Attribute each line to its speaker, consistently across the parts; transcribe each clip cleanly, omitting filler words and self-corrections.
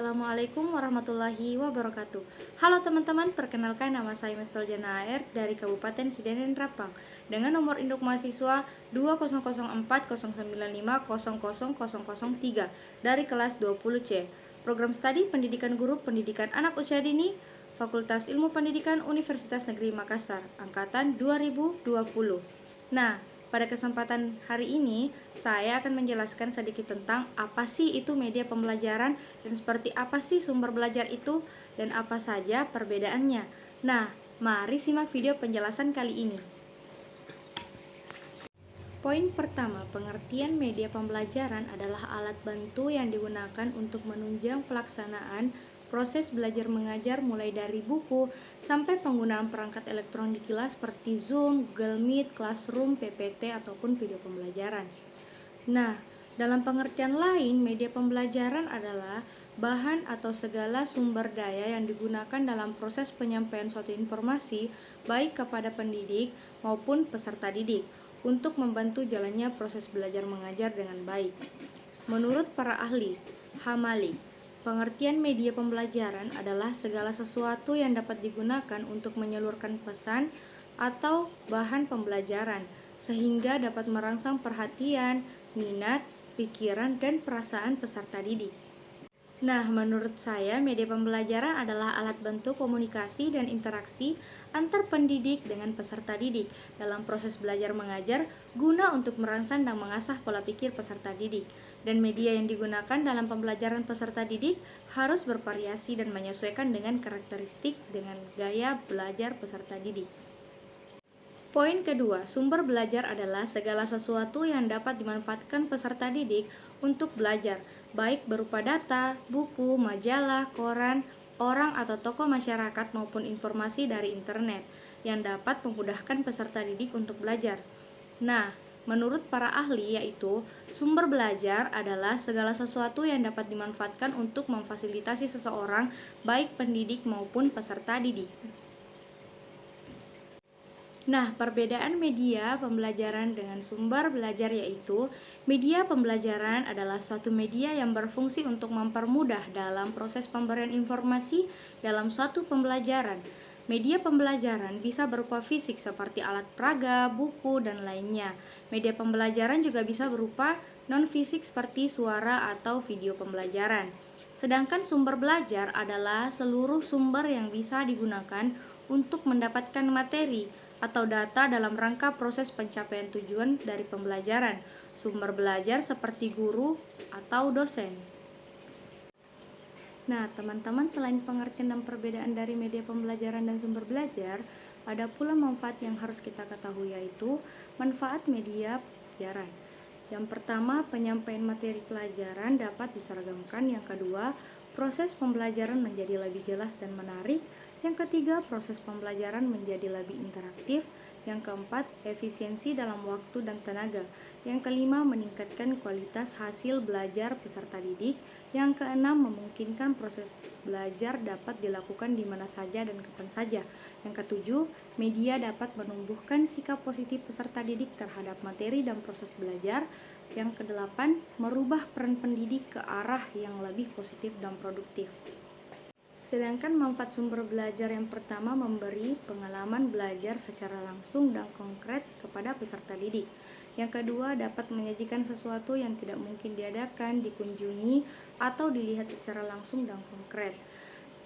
Speaker 1: Assalamualaikum warahmatullahi wabarakatuh. Halo teman-teman, perkenalkan nama saya Miftul Janaer dari Kabupaten Sidenen Rapang dengan nomor induk mahasiswa 200409500003 dari kelas 20C. Program studi Pendidikan Guru Pendidikan Anak Usia Dini, Fakultas Ilmu Pendidikan Universitas Negeri Makassar, angkatan 2020. Nah, pada kesempatan hari ini, saya akan menjelaskan sedikit tentang apa sih itu media pembelajaran dan seperti apa sih sumber belajar itu dan apa saja perbedaannya. Nah, mari simak video penjelasan kali ini. Poin pertama, pengertian media pembelajaran adalah alat bantu yang digunakan untuk menunjang pelaksanaan proses belajar mengajar mulai dari buku sampai penggunaan perangkat elektronik di kelas seperti Zoom, Google Meet, Classroom, PPT, ataupun video pembelajaran. Nah, dalam pengertian lain, media pembelajaran adalah bahan atau segala sumber daya yang digunakan dalam proses penyampaian suatu informasi baik kepada pendidik maupun peserta didik untuk membantu jalannya proses belajar mengajar dengan baik. Menurut para ahli, Hamali, pengertian media pembelajaran adalah segala sesuatu yang dapat digunakan untuk menyalurkan pesan atau bahan pembelajaran sehingga dapat merangsang perhatian, minat, pikiran, dan perasaan peserta didik. Nah, menurut saya media pembelajaran adalah alat bantu komunikasi dan interaksi antar pendidik dengan peserta didik dalam proses belajar mengajar guna untuk merangsang dan mengasah pola pikir peserta didik. Dan media yang digunakan dalam pembelajaran peserta didik harus bervariasi dan menyesuaikan dengan karakteristik dengan gaya belajar peserta didik. Poin kedua, sumber belajar adalah segala sesuatu yang dapat dimanfaatkan peserta didik untuk belajar, baik berupa data, buku, majalah, koran, orang atau tokoh masyarakat maupun informasi dari internet yang dapat memudahkan peserta didik untuk belajar. Nah, menurut para ahli yaitu sumber belajar adalah segala sesuatu yang dapat dimanfaatkan untuk memfasilitasi seseorang baik pendidik maupun peserta didik. Nah, perbedaan media pembelajaran dengan sumber belajar yaitu media pembelajaran adalah suatu media yang berfungsi untuk mempermudah dalam proses pemberian informasi dalam suatu pembelajaran. Media pembelajaran bisa berupa fisik seperti alat peraga, buku, dan lainnya. Media pembelajaran juga bisa berupa non-fisik seperti suara atau video pembelajaran. Sedangkan sumber belajar adalah seluruh sumber yang bisa digunakan untuk mendapatkan materi atau data dalam rangka proses pencapaian tujuan dari pembelajaran. Sumber belajar seperti guru atau dosen. Nah, teman-teman, selain pengertian dan perbedaan dari media pembelajaran dan sumber belajar, ada pula manfaat yang harus kita ketahui yaitu manfaat media pembelajaran. Yang pertama, penyampaian materi pelajaran dapat diseragamkan. Yang kedua, proses pembelajaran menjadi lebih jelas dan menarik. Yang ketiga, proses pembelajaran menjadi lebih interaktif. Yang keempat, efisiensi dalam waktu dan tenaga. Yang kelima, meningkatkan kualitas hasil belajar peserta didik. Yang keenam, memungkinkan proses belajar dapat dilakukan di mana saja dan kapan saja. Yang ketujuh, media dapat menumbuhkan sikap positif peserta didik terhadap materi dan proses belajar. Yang kedelapan, merubah peran pendidik ke arah yang lebih positif dan produktif. Sedangkan manfaat sumber belajar yang pertama memberi pengalaman belajar secara langsung dan konkret kepada peserta didik. Yang kedua, dapat menyajikan sesuatu yang tidak mungkin diadakan, dikunjungi, atau dilihat secara langsung dan konkret.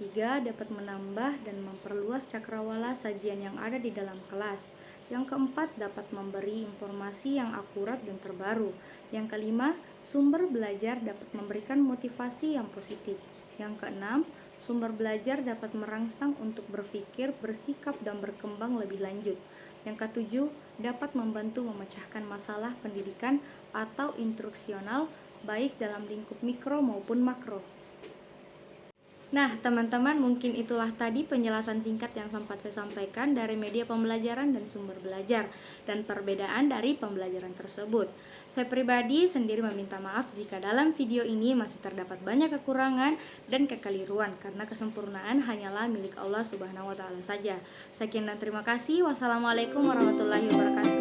Speaker 1: Tiga, dapat menambah dan memperluas cakrawala sajian yang ada di dalam kelas. Yang keempat, dapat memberi informasi yang akurat dan terbaru. Yang kelima, sumber belajar dapat memberikan motivasi yang positif. Yang keenam, sumber belajar dapat merangsang untuk berpikir, bersikap, dan berkembang lebih lanjut. Yang ketujuh, dapat membantu memecahkan masalah pendidikan atau instruksional baik dalam lingkup mikro maupun makro. Nah, teman-teman, mungkin itulah tadi penjelasan singkat yang sempat saya sampaikan dari media pembelajaran dan sumber belajar dan perbedaan dari pembelajaran tersebut. Saya pribadi sendiri meminta maaf jika dalam video ini masih terdapat banyak kekurangan dan kekeliruan karena kesempurnaan hanyalah milik Allah Subhanahu wa taala saja. Sekian dan terima kasih. Wassalamualaikum warahmatullahi wabarakatuh.